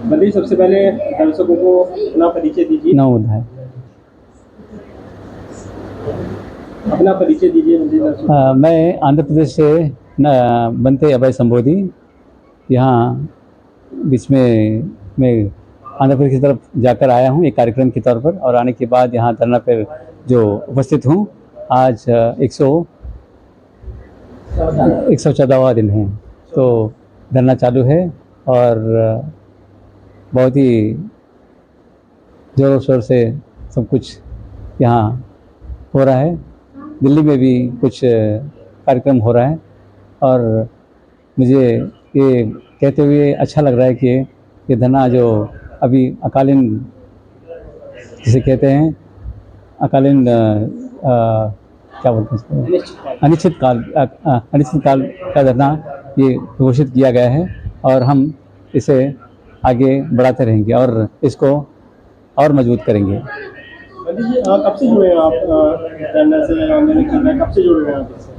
बताइए, सबसे पहले दर्शकों को अपना परिचय दीजिए। नवोदय है। अपना परिचय दीजिए मुझे दर्शकों को। मैं आंध्र प्रदेश से बनते अभय संबोधि। यहाँ बीच में मैं आंध्र प्रदेश की तरफ जाकर आया हूँ एक कार्यक्रम के तौर पर, और आने के बाद यहाँ धरना पर जो उपस्थित हूँ। आज 114वां दिन है, तो धरना चालू है और बहुत ही ज़ोरों शोर से सब कुछ यहाँ हो रहा है। दिल्ली में भी कुछ कार्यक्रम हो रहा है, और मुझे ये कहते हुए अच्छा लग रहा है कि ये धरना जो अभी अकालीन जिसे कहते हैं, अकालीन क्या बोलते हैं इसको, अनिश्चित काल का धरना ये घोषित किया गया है, और हम इसे आगे बढ़ाते रहेंगे और इसको और मजबूत करेंगे। कब से जुड़े हैं आप धरना से, आंदोलन कर रहे हैं, कब से जुड़े हुए हैं आप इससे?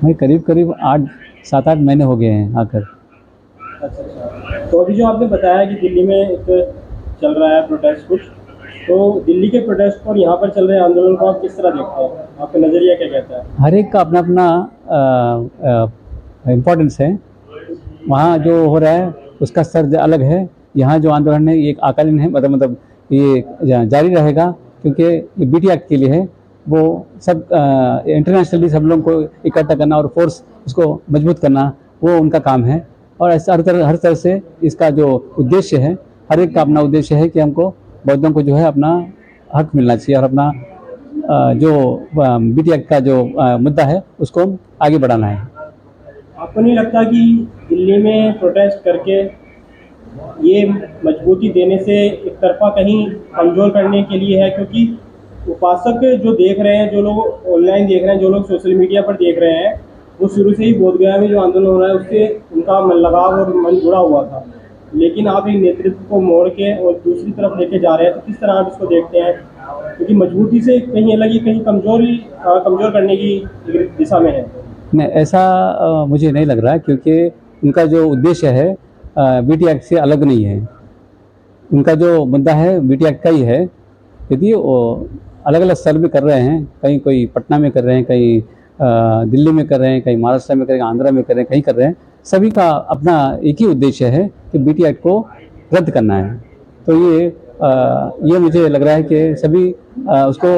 मैं करीब 7-8 महीने हो गए हैं आकर। अच्छा। तो अभी जो आपने बताया कि दिल्ली में एक चल रहा है प्रोटेस्ट कुछ, तो दिल्ली के प्रोटेस्ट और यहाँ पर चल रहे आंदोलन को आप किस तरह देखते हैं? आपका नज़रिया क्या कहता है? हर एक का अपना अपना इम्पोर्टेंस है। वहाँ जो हो रहा है उसका स्तर अलग है। यहाँ जो आंदोलन है ये एक अकालीन है, मतलब ये जारी रहेगा, क्योंकि ये बीटी एक्ट के लिए है। वो सब इंटरनेशनली सब लोगों को इकट्ठा करना और फोर्स इसको मजबूत करना, वो उनका काम है। और ऐसा हर तरह से इसका जो उद्देश्य है, हर एक का अपना उद्देश्य है कि हमको बौद्धों को जो है अपना हक मिलना चाहिए, और अपना जो बीटी एक्ट का जो मुद्दा है उसको आगे बढ़ाना है। आपको नहीं लगता कि दिल्ली में प्रोटेस्ट करके ये मजबूती देने से एक तरफा कहीं कमज़ोर करने के लिए है? क्योंकि उपासक जो देख रहे हैं, जो लोग ऑनलाइन देख रहे हैं, जो लोग सोशल मीडिया पर देख रहे हैं, वो शुरू से ही बोधगया में जो आंदोलन हो रहा है उससे उनका मन लगाव और मन जुड़ा हुआ था। लेकिन आप एक नेतृत्व को मोड़ के और दूसरी तरफ लेके जा रहे हैं, तो किस तरह आप इसको देखते हैं? क्योंकि मजबूती से कहीं अलग ही, कहीं कमज़ोर करने की दिशा में है। नहीं, ऐसा मुझे नहीं लग रहा, क्योंकि उनका जो उद्देश्य है बीटी एक्ट से अलग नहीं है। उनका जो मुद्दा है बीटी एक्ट का ही है। यदि वो अलग अलग स्तर में कर रहे हैं, कहीं कोई पटना में कर रहे हैं, कहीं दिल्ली में कर रहे हैं, कहीं महाराष्ट्र में कर रहे हैं, आंध्रा में कर रहे हैं, कहीं कर रहे हैं, सभी का अपना एक ही उद्देश्य है कि बीटी एक्ट को रद्द करना है। तो ये मुझे लग रहा है कि सभी उसको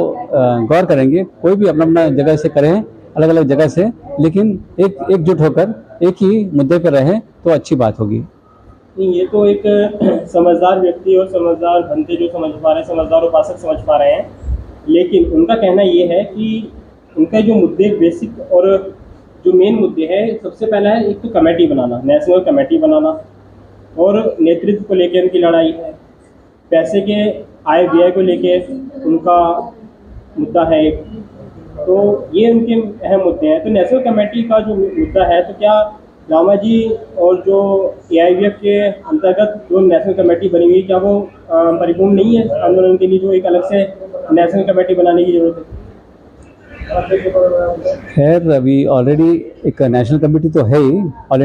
गौर करेंगे। कोई भी अपना अपना जगह से करें, अलग अलग जगह से, लेकिन एकजुट होकर एक ही मुद्दे पर रहें तो अच्छी बात होगी। नहीं, ये तो एक समझदार व्यक्ति और समझदार बंदे जो समझ पा रहे हैं, समझदार उपासक समझ पा रहे हैं। लेकिन उनका कहना ये है कि उनका जो मुद्दे बेसिक और जो मेन मुद्दे हैं, सबसे पहला है एक तो कमेटी बनाना, नेशनल कमेटी बनाना, और नेतृत्व को लेकर उनकी लड़ाई है। पैसे के आय व्यय को लेके उनका मुद्दा है एक। तो ये उनके अहम मुद्दे हैं। तो नेशनल कमेटी का जो मुद्दा है, तो क्या रामा जी और जो एआईवीएफ के अंतर्गत जो नेशनल कमेटी बनी हुई, क्या वो परिपूर्ण नहीं है आंदोलन के लिए, जो एक अलग से नेशनल कमेटी बनाने की जरूरत है? खैर, अभी ऑलरेडी एक नेशनल कमेटी तो है ही, ऑल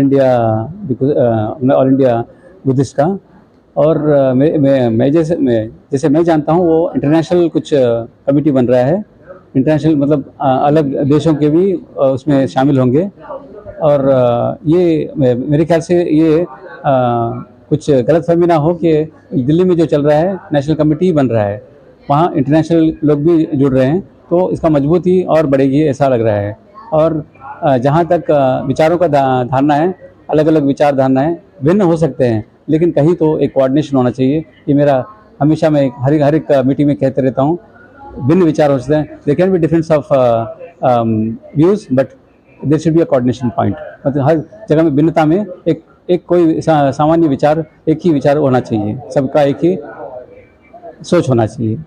इंडिया बुद्धिस्ट का। और मैं जैसे मैं जानता हूँ, वो इंटरनेशनल कुछ कमेटी बन रहा है। इंटरनेशनल मतलब अलग देशों के भी उसमें शामिल होंगे। और ये मेरे ख्याल से ये कुछ गलतफहमी ना हो कि दिल्ली में जो चल रहा है नेशनल कमेटी बन रहा है, वहाँ इंटरनेशनल लोग भी जुड़ रहे हैं, तो इसका मजबूती और बढ़ेगी ऐसा लग रहा है। और जहाँ तक विचारों का धारणा है, अलग अलग विचार धारणाएं भिन्न हो सकते हैं, लेकिन कहीं तो एक कोऑर्डिनेशन होना चाहिए। ये मेरा हमेशा मैं हर एक मीटिंग में कहते रहता हूँ। भिन्न विचार हो सकते हैं, there can be difference of views, but there should be a coordination point. मतलब हर जगह में भिन्नता में एक कोई सामान्य विचार, एक ही विचार होना चाहिए, सबका एक ही सोच होना चाहिए।